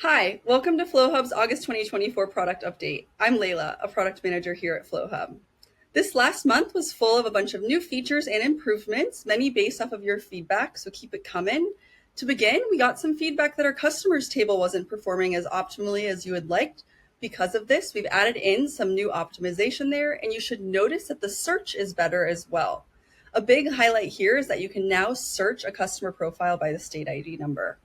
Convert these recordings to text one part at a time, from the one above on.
Hi, welcome to Flowhub's August 2024 product update. I'm Layla, a product manager here at Flowhub. This last month was full of a bunch of new features and improvements, many based off of your feedback, so keep it coming. To begin, we got some feedback that our customers table wasn't performing as optimally as you had liked. Because of this, we've added in some new optimization there, and you should notice that the search is better as well. A big highlight here is that you can now search a customer profile by the state ID number.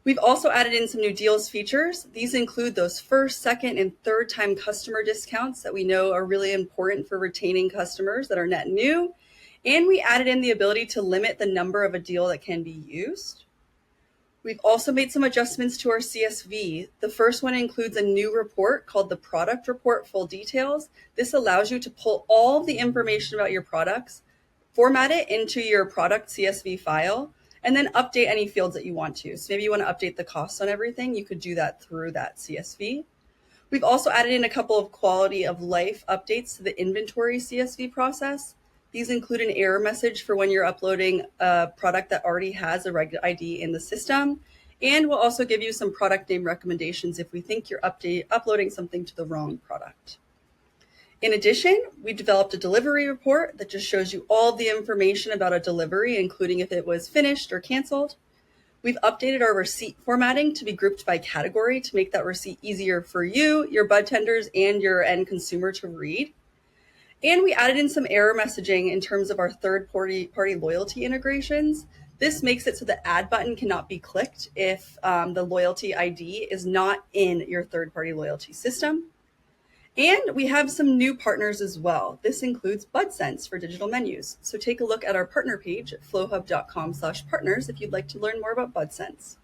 We've also added in some new deals features. These include those first, second, and third time customer discounts that we know are really important for retaining customers that are net new. And we added in the ability to limit the number of a deal that can be used. We've also made some adjustments to our CSV. The first one includes a new report called the Product Report Full Details. This allows you to pull all of the information about your products, format it into your product CSV file, and then update any fields that you want to. So maybe you want to update the costs on everything. You could do that through that CSV. We've also added in a couple of quality of life updates to the inventory CSV process. These include an error message for when you're uploading a product that already has a reg ID in the system. And we'll also give you some product name recommendations if we think you're uploading something to the wrong product. In addition, we developed a delivery report that just shows you all the information about a delivery, including if it was finished or canceled. We've updated our receipt formatting to be grouped by category to make that receipt easier for you, your bud tenders, and your end consumer to read. And we added in some error messaging in terms of our third-party loyalty integrations. This makes it so the add button cannot be clicked if the loyalty ID is not in your third-party loyalty system. And we have some new partners as well. This includes BudSense for digital menus. So take a look at our partner page at flowhub.com/partners if you'd like to learn more about BudSense.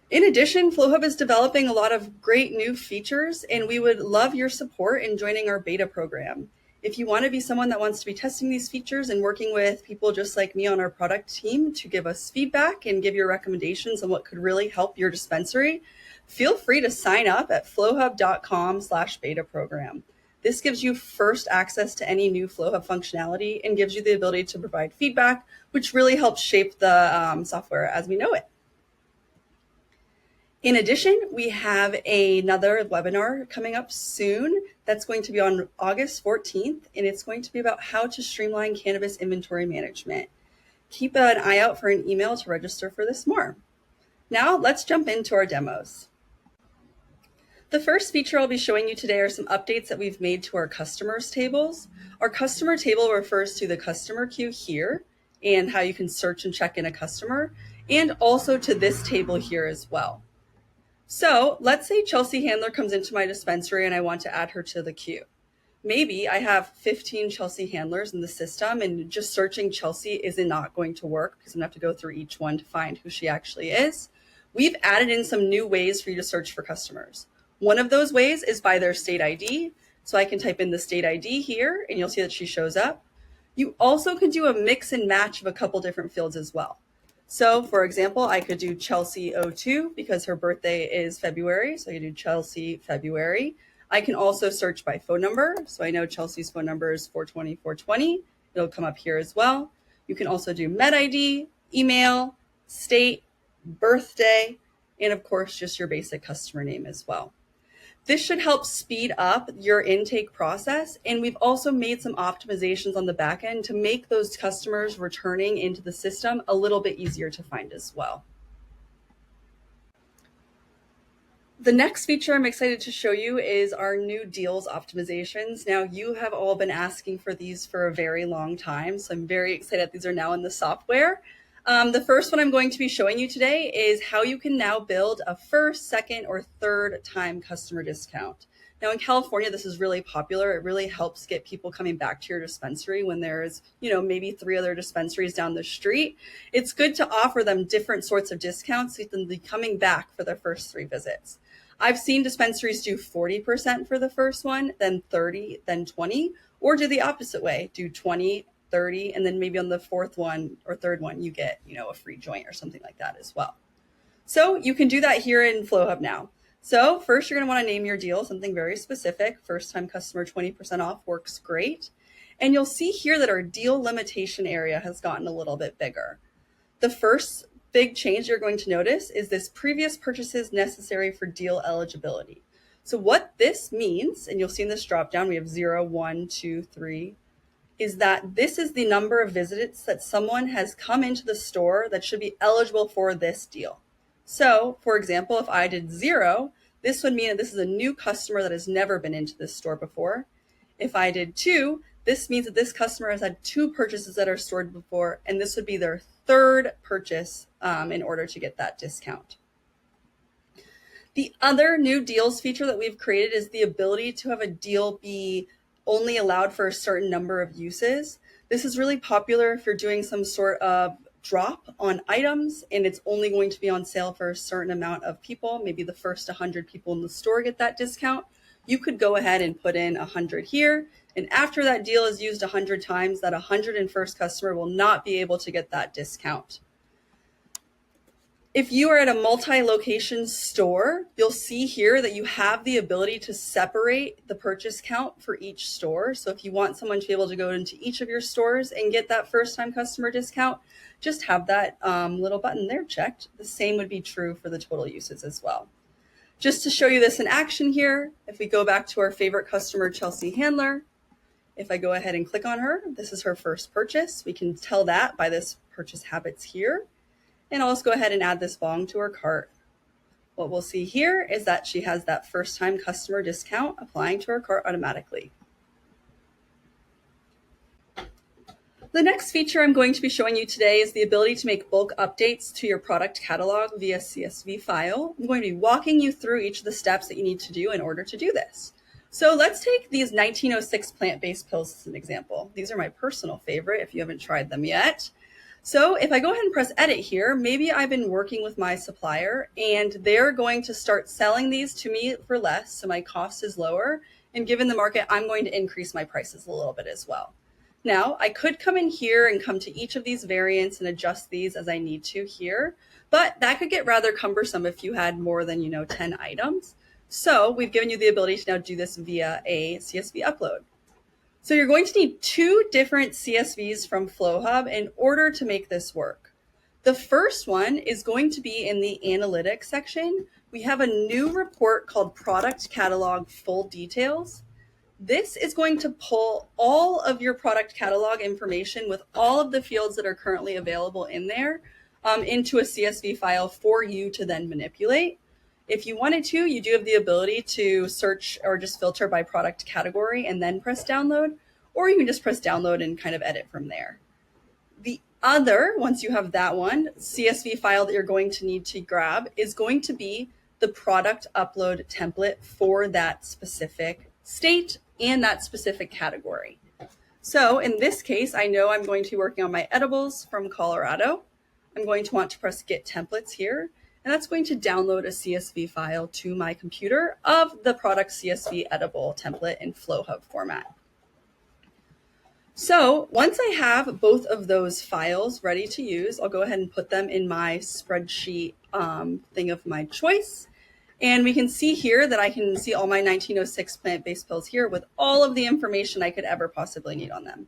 In addition, Flowhub is developing a lot of great new features, and we would love your support in joining our beta program. If you want to be someone that wants to be testing these features and working with people just like me on our product team to give us feedback and give your recommendations on what could really help your dispensary, feel free to sign up at flowhub.com/beta program. This gives you first access to any new Flowhub functionality and gives you the ability to provide feedback, which really helps shape the software as we know it. In addition, we have another webinar coming up soon that's going to be on August 14th, and it's going to be about how to streamline cannabis inventory management. Keep an eye out for an email to register for this more. Now let's jump into our demos. The first feature I'll be showing you today are some updates that we've made to our customers tables. Our customer table refers to the customer queue here and how you can search and check in a customer, and also to this table here as well. So let's say Chelsea Handler comes into my dispensary and I want to add her to the queue. Maybe I have 15 Chelsea Handlers in the system and just searching Chelsea is not going to work because I'm gonna have to go through each one to find who she actually is. We've added in some new ways for you to search for customers. One of those ways is by their state ID. So I can type in the state ID here and you'll see that she shows up. You also can do a mix and match of a couple different fields as well. So for example, I could do Chelsea 02 because her birthday is February. So I do Chelsea February. I can also search by phone number. So I know Chelsea's phone number is 420-420. It'll come up here as well. You can also do Med ID, email, state, birthday, and of course, just your basic customer name as well. This should help speed up your intake process. And we've also made some optimizations on the back end to make those customers returning into the system a little bit easier to find as well. The next feature I'm excited to show you is our new deals optimizations. Now, you have all been asking for these for a very long time, so I'm very excited these are now in the software. The first one I'm going to be showing you today is how you can now build a first, second, or third time customer discount. Now in California, this is really popular. It really helps get people coming back to your dispensary when there's, maybe 3 other dispensaries down the street. It's good to offer them different sorts of discounts so they'll be coming back for their first 3 visits. I've seen dispensaries do 40% for the first one, then 30, then 20, or do the opposite way, do 20, 30, and then maybe on the 4th one or 3rd one, you get, a free joint or something like that as well. So you can do that here in Flowhub now. So first, you're going to want to name your deal something very specific. First time customer 20% off works great. And you'll see here that our deal limitation area has gotten a little bit bigger. The first big change you're going to notice is this previous purchases necessary for deal eligibility. So what this means, and you'll see in this drop down, we have 0, 1, 2, 3, is that this is the number of visits that someone has come into the store that should be eligible for this deal. So for example, if I did 0, this would mean that this is a new customer that has never been into this store before. If I did 2, this means that this customer has had 2 purchases that are stored before, and this would be their 3rd purchase in order to get that discount. The other new deals feature that we've created is the ability to have a deal be only allowed for a certain number of uses. This is really popular if you're doing some sort of drop on items and it's only going to be on sale for a certain amount of people. Maybe the first 100 people in the store get that discount. You could go ahead and put in 100 here. And after that deal is used 100 times, that 101st customer will not be able to get that discount. If you are at a multi-location store, you'll see here that you have the ability to separate the purchase count for each store. So if you want someone to be able to go into each of your stores and get that first-time customer discount, just have that little button there checked. The same would be true for the total uses as well. Just to show you this in action here, if we go back to our favorite customer, Chelsea Handler, if I go ahead and click on her, this is her first purchase. We can tell that by this purchase habits here. And I'll just go ahead and add this bong to her cart. What we'll see here is that she has that first time customer discount applying to her cart automatically. The next feature I'm going to be showing you today is the ability to make bulk updates to your product catalog via CSV file. I'm going to be walking you through each of the steps that you need to do in order to do this. So let's take these 1906 plant-based pills as an example. These are my personal favorite if you haven't tried them yet. So if I go ahead and press edit here, maybe I've been working with my supplier and they're going to start selling these to me for less, so my cost is lower. And given the market, I'm going to increase my prices a little bit as well. Now, I could come in here and come to each of these variants and adjust these as I need to here, but that could get rather cumbersome if you had more than 10 items. So we've given you the ability to now do this via a CSV upload. So you're going to need 2 different CSVs from Flowhub in order to make this work. The first one is going to be in the analytics section. We have a new report called Product Catalog Full Details. This is going to pull all of your product catalog information with all of the fields that are currently available in there into a CSV file for you to then manipulate. If you wanted to, you do have the ability to search or just filter by product category and then press download, or you can just press download and kind of edit from there. The other, once you have that one, CSV file that you're going to need to grab is going to be the product upload template for that specific state and that specific category. So in this case, I know I'm going to be working on my edibles from Colorado. I'm going to want to press Get Templates here. And that's going to download a CSV file to my computer of the product CSV edible template in Flowhub format. So once I have both of those files ready to use, I'll go ahead and put them in my spreadsheet thing of my choice. And we can see here that I can see all my 1906 plant-based pills here with all of the information I could ever possibly need on them.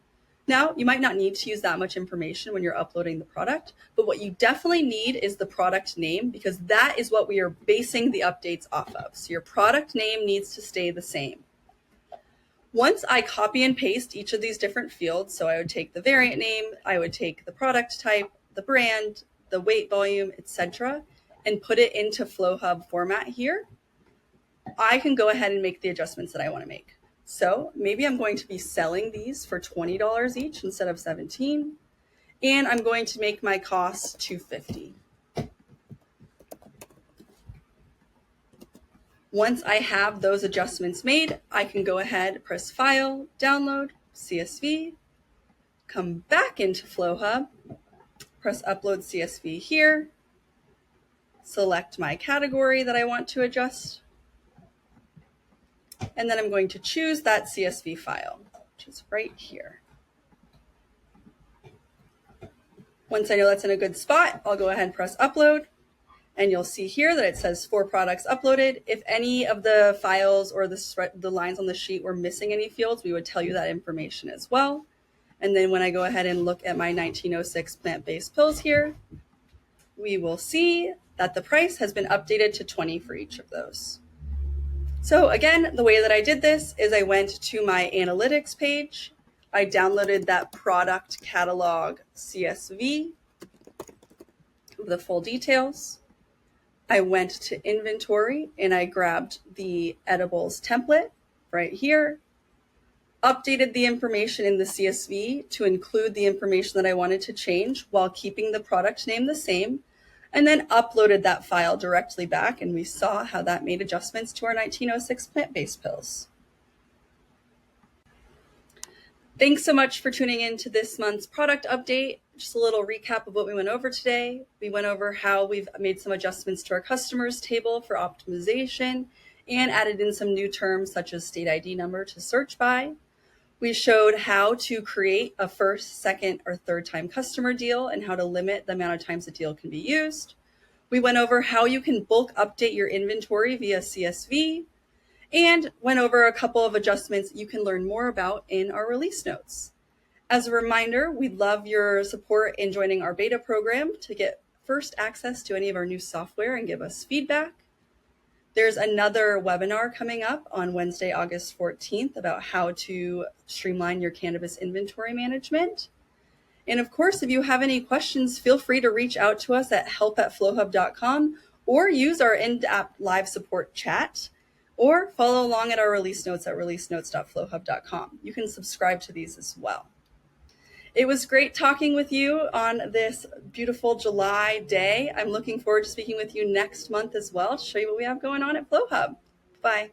Now, you might not need to use that much information when you're uploading the product, but what you definitely need is the product name, because that is what we are basing the updates off of. So your product name needs to stay the same. Once I copy and paste each of these different fields, so I would take the variant name, I would take the product type, the brand, the weight volume, etc., and put it into Flowhub format here, I can go ahead and make the adjustments that I want to make. So maybe I'm going to be selling these for $20 each instead of $17, and I'm going to make my cost $2.50. Once I have those adjustments made, I can go ahead, press File, Download, CSV, come back into Flowhub, press Upload CSV here, select my category that I want to adjust, and then I'm going to choose that CSV file, which is right here. Once I know that's in a good spot, I'll go ahead and press upload, and you'll see here that it says 4 products uploaded. If any of the files or the lines on the sheet were missing any fields, we would tell you that information as well. And then when I go ahead and look at my 1906 plant-based pills here, we will see that the price has been updated to 20 for each of those. So again, the way that I did this is I went to my analytics page. I downloaded that product catalog CSV, the full details. I went to inventory and I grabbed the edibles template right here, updated the information in the CSV to include the information that I wanted to change while keeping the product name the same, and then uploaded that file directly back, and we saw how that made adjustments to our 1906 plant-based pills. Thanks so much for tuning in to this month's product update. Just a little recap of what we went over today. We went over how we've made some adjustments to our customers table for optimization and added in some new terms such as state ID number to search by. We showed how to create a first, second, or third time customer deal and how to limit the amount of times a deal can be used. We went over how you can bulk update your inventory via CSV, and went over a couple of adjustments you can learn more about in our release notes. As a reminder, we'd love your support in joining our beta program to get first access to any of our new software and give us feedback. There's another webinar coming up on Wednesday, August 14th about how to streamline your cannabis inventory management. And of course, if you have any questions, feel free to reach out to us at help@flowhub.com or use our in-app live support chat, or follow along at our release notes at releasenotes.flowhub.com. You can subscribe to these as well. It was great talking with you on this beautiful July day. I'm looking forward to speaking with you next month as well to show you what we have going on at Flowhub. Bye.